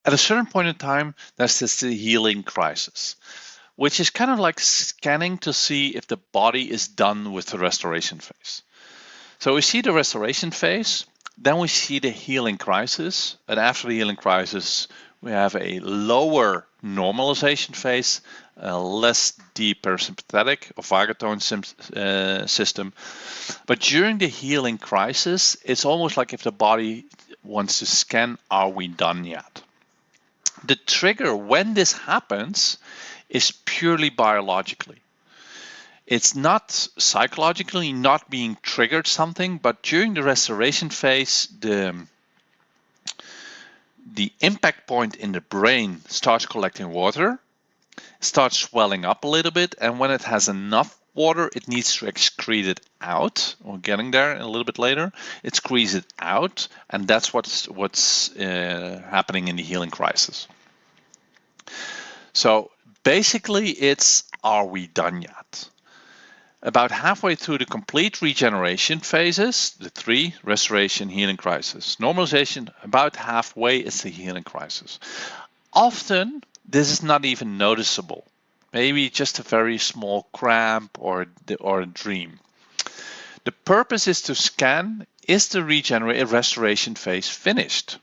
At a certain point in time, there's this healing crisis, which is kind of like scanning to see if the body is done with the restoration phase. So we see the restoration phase, then we see the healing crisis, and after the healing crisis, we have a lower normalization phase, a less deep parasympathetic or vagatone system. But during the healing crisis, it's almost like if the body wants to scan, are we done yet? The trigger when this happens is purely biologically. It's not psychologically not being triggered something, but during the restoration phase, the impact point in the brain starts collecting water, starts swelling up a little bit, and when it has enough water, it needs to excrete it out. We're getting there a little bit later. It squeezes it out, and that's what's happening in the healing crisis. So basically, it's are we done yet? About halfway through the complete regeneration phases, the three, restoration, healing crisis, normalization, about halfway is the healing crisis. Often, this is not even noticeable. Maybe just a very small cramp or a dream. The purpose is to scan, is the restoration phase finished?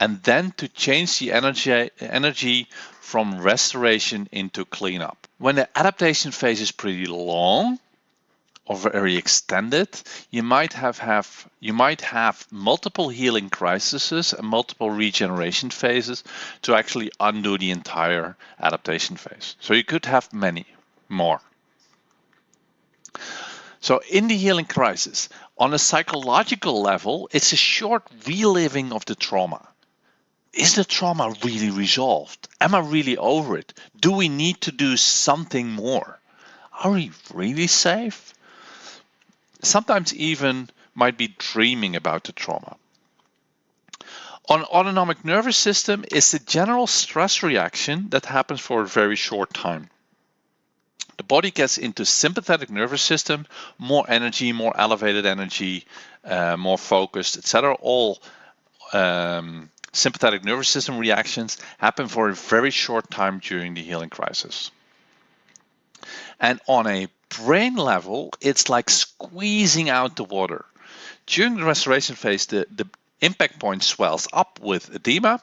And then to change the energy from restoration into cleanup. When the adaptation phase is pretty long or very extended, you might have multiple healing crises and multiple regeneration phases to actually undo the entire adaptation phase. So you could have many more. So in the healing crisis, on a psychological level, it's a short reliving of the trauma. Is the trauma really resolved? Am I really over it? Do we need to do something more? Are we really safe? Sometimes even might be dreaming about the trauma. On autonomic nervous system is the general stress reaction that happens for a very short time. The body gets into sympathetic nervous system, more energy, more elevated energy, more focused, etc. All sympathetic nervous system reactions happen for a very short time during the healing crisis. And on a brain level, it's like squeezing out the water. During the restoration phase, the impact point swells up with edema,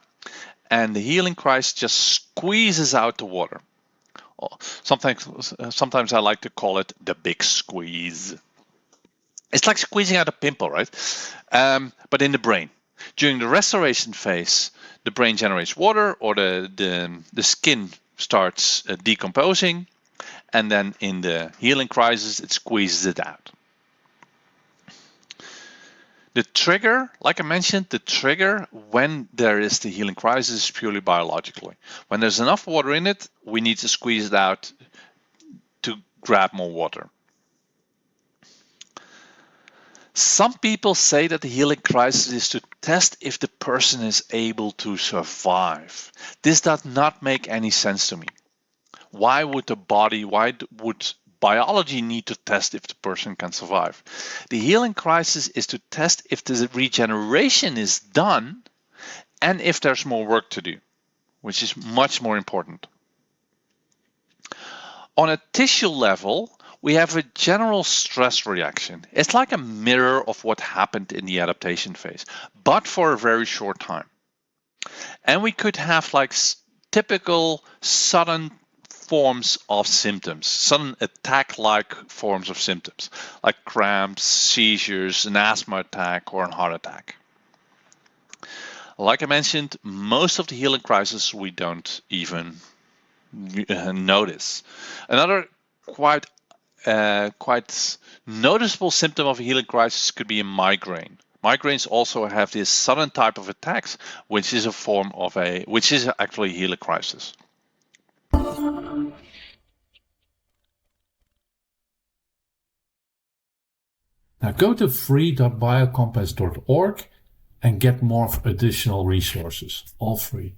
and the healing crisis just squeezes out the water. Sometimes I like to call it the big squeeze. It's like squeezing out a pimple, right? But in the brain. During the restoration phase, the brain generates water, or the skin starts decomposing, and then in the healing crisis, it squeezes it out. The trigger, like I mentioned, the trigger when there is the healing crisis is purely biologically. When there's enough water in it, we need to squeeze it out to grab more water. Some people say that the healing crisis is to test if the person is able to survive. This does not make any sense to me. Why would biology need to test if the person can survive? The healing crisis is to test if the regeneration is done and if there's more work to do, which is much more important. On a tissue level, we have a general stress reaction. It's like a mirror of what happened in the adaptation phase, but for a very short time. And we could have like typical sudden forms of symptoms, sudden attack-like forms of symptoms, like cramps, seizures, an asthma attack, or a heart attack. Like I mentioned, most of the healing crises we don't even notice. Another quite noticeable symptom of a healing crisis could be a migraine. Migraines also have this sudden type of attacks, which is actually a healing crisis. Now go to free.biocompass.org and get more additional resources, all free.